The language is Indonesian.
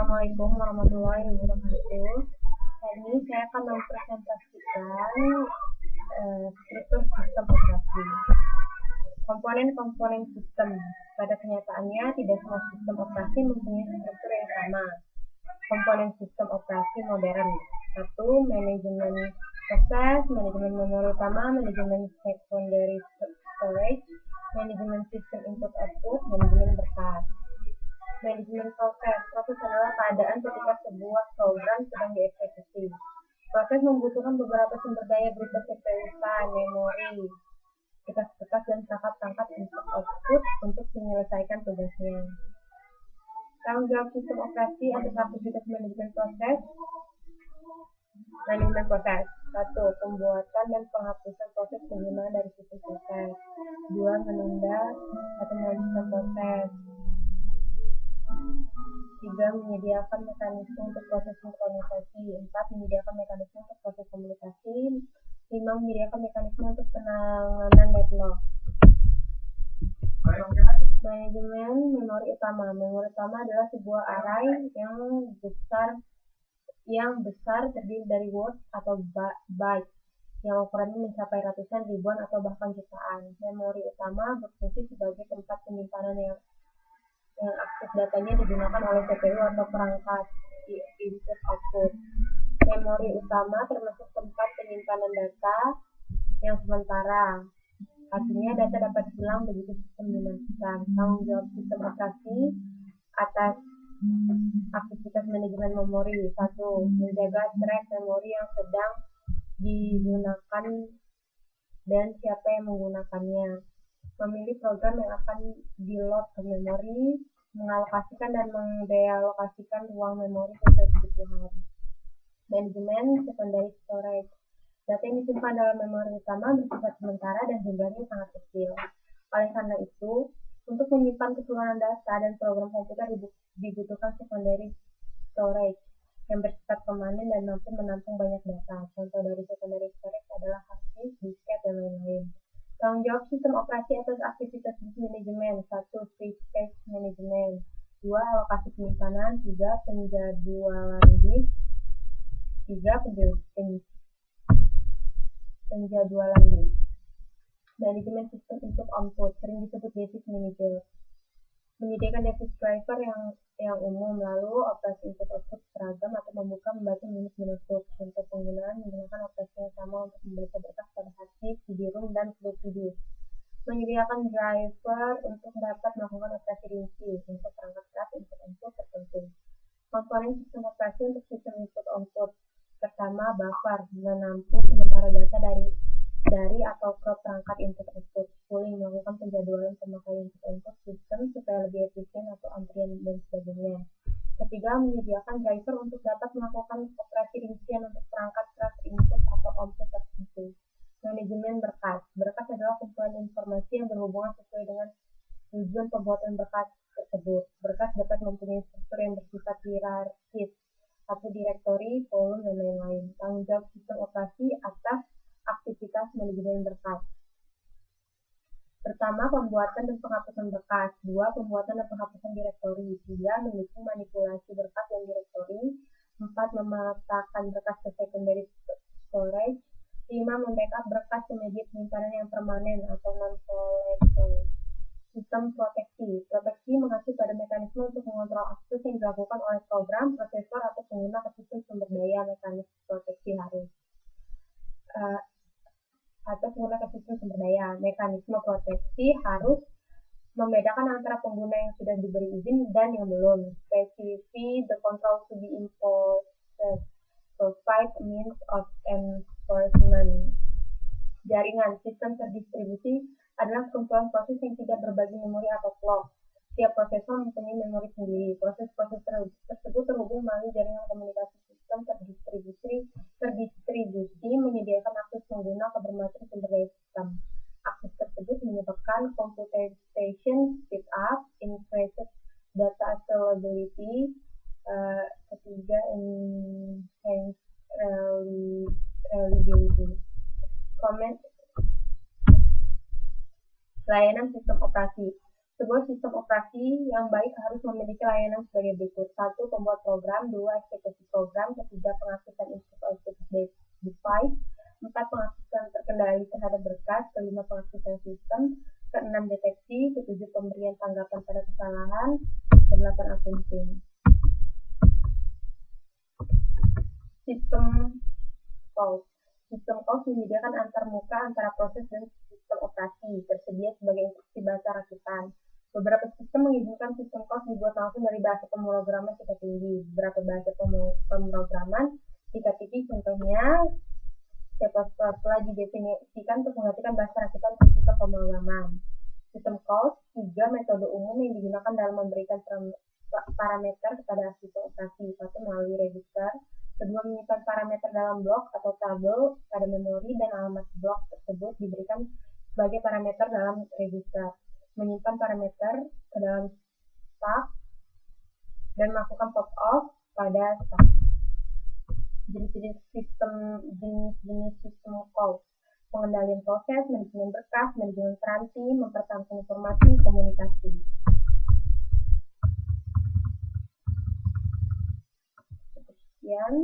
Assalamualaikum warahmatullahi wabarakatuh. Hari ini saya akan mempresentasikan struktur sistem operasi. Komponen-komponen sistem. Pada kenyataannya, tidak semua sistem operasi mempunyai struktur yang sama. Komponen sistem operasi modern. 1. Manajemen proses, manajemen memori utama, manajemen secondary storage, manajemen sistem input-output, manajemen berkas. Manajemen proses. Proses adalah keadaan ketika sebuah program sedang dieksekusi. Proses membutuhkan beberapa sumber daya berupa CPU, memori, kertas-kertas, dan perangkat-perangkat input-output untuk menyelesaikan tugasnya. Tanggung jawab sistem operasi atas aktivitas manajemen proses. Manajemen proses. 1. Pembuatan dan penghapusan proses penggunaan dari sistem proses. 2. Menunda atau melanjutkan proses. 3. Menyediakan mekanisme untuk proses sinkronisasi. 4. Menyediakan mekanisme untuk proses komunikasi. 5. Menyediakan mekanisme untuk penanganan deadlock. Manajemen memori utama. Memori utama adalah sebuah array yang besar terdiri dari words atau bytes yang ukurannya mencapai ratusan, ribuan, atau bahkan jutaan. Memori utama berfungsi sebagai tempat penyimpanan yang aktif datanya digunakan oleh CPU atau perangkat input-output. Memori utama termasuk tempat penyimpanan data yang sementara. Artinya data dapat hilang begitu sistem dimatikan. Tanggung jawab sistem operasi atas aktivitas manajemen memori. 1. Menjaga track memori yang sedang digunakan dan siapa yang menggunakannya. Memilih program yang akan di-load ke memori, mengalokasikan dan mendealokasikan ruang memori sesuai kebutuhan. Manajemen secondary storage. Data yang disimpan dalam memori utama bersifat sementara dan jumlahnya sangat kecil. Oleh karena itu, untuk menyimpan keseluruhan data dan program komputer dibutuhkan secondary storage yang bersifat permanen dan mampu menampung banyak data. Contoh dari secondary storage adalah hard disk, disket, dan lain-lain. Tanggung jawab sistem operasi atas aktivitas disk manajemen. 1. Free space management. 2. Alokasi penyimpanan. 3. Penjadwalan disk. 3. Penjadwalan disk. Manajemen sistem input-output, sering disebut device manager. Menyediakan device driver yang umum, lalu operasi input-output seragam atau membuka, membaca, menutup. Contoh penggunaan menggunakan operasi yang sama untuk membaca berkas pada hard disk, CD-ROM, dan floppy disk. Menyediakan driver untuk dapat melakukan operasi rinci untuk perangkat keras input-output tertentu. Komponen sistem operasi untuk sistem input-output. Pertama, buffer, menampung sementara data dari atau ke perangkat input-output. Pooling, melakukan penjadwalan pemakaian input-output sistem supaya lebih efisien atau antrian dan sebagainya. Ketiga, menyediakan driver untuk dapat melakukan operasi rincian untuk perangkat keras input atau output tertentu. Manajemen berkas. Berkas adalah kumpulan informasi yang berhubungan sesuai dengan tujuan pembuatan berkas tersebut. Berkas dapat mempunyai struktur yang bersifat hierarkis, satu direktori, kolom, dan lain-lain. Tanggung jawab sistem operasi atas aktivitas manajemen berkas. Pertama, pembuatan dan penghapusan berkas. 2. Pembuatan dan penghapusan direktori. 3. Mendukung manipulasi berkas dan direktori. 4. Memetakan berkas ke secondary storage. 5. Membackup berkas ke media penyimpanan yang permanen atau non-volatile. Sistem proteksi. Proteksi mengacu pada mekanisme untuk mengontrol akses yang dilakukan oleh program, prosesor, atau pengguna ke sistem sumber daya. Mekanisme proteksi harus atau pengguna ke sistem sumber daya. Mekanisme proteksi harus membedakan antara pengguna yang sudah diberi izin dan yang belum. Specify the control to be imposed. Provide means of enforcement. Jaringan. Sistem terdistribusi adalah kumpulan proses yang tidak berbagi memori atau clock. Setiap prosesor mempunyai memori sendiri. Proses-proses tersebut terhubung melalui jaringan komunikasi. Sistem terdistribusi menyediakan akses pengguna ke bermacam sumber daya sistem. Akses tersebut menyebabkan computation speed up, increased data availability, ketiga enhanced reliability. Layanan sistem operasi. Sebuah sistem operasi yang baik harus memiliki layanan sebagai berikut. 1. Pembuat program. 2. Eksekusi program. 3. Pengaktifan input-output device. 4. Pengaktifan terkendali terhadap berkas. 5. Pengaktifan sistem. 6. Deteksi. 7. Pemberian tanggapan pada kesalahan. 8. Accounting. Sistem call. Sistem call menyediakan antarmuka antara proses dan sistem operasi, tersedia sebagai instruksi bahasa rakitan. Beberapa sistem mengizinkan sistem call dibuat langsung dari bahasa pemrograman tingkat tinggi. Beberapa bahasa pemrograman tingkat tinggi, contohnya C++ telah didefinisikan untuk menggantikan bahasa rakitan untuk sistem pemrograman. Sistem call tiga metode umum yang digunakan dalam memberikan parameter kepada sistem operasi. 1. Melalui register. 2. Menyimpan parameter dalam blok atau tabel pada memori dan alamat blok tersebut diberikan sebagai parameter dalam register. Menyimpan parameter ke dalam stack dan melakukan pop-off pada stack. Jenis-jenis sistem call: pengendalian proses, manajemen berkas, manajemen transaksi, mempertahankan informasi, komunikasi. Sekian.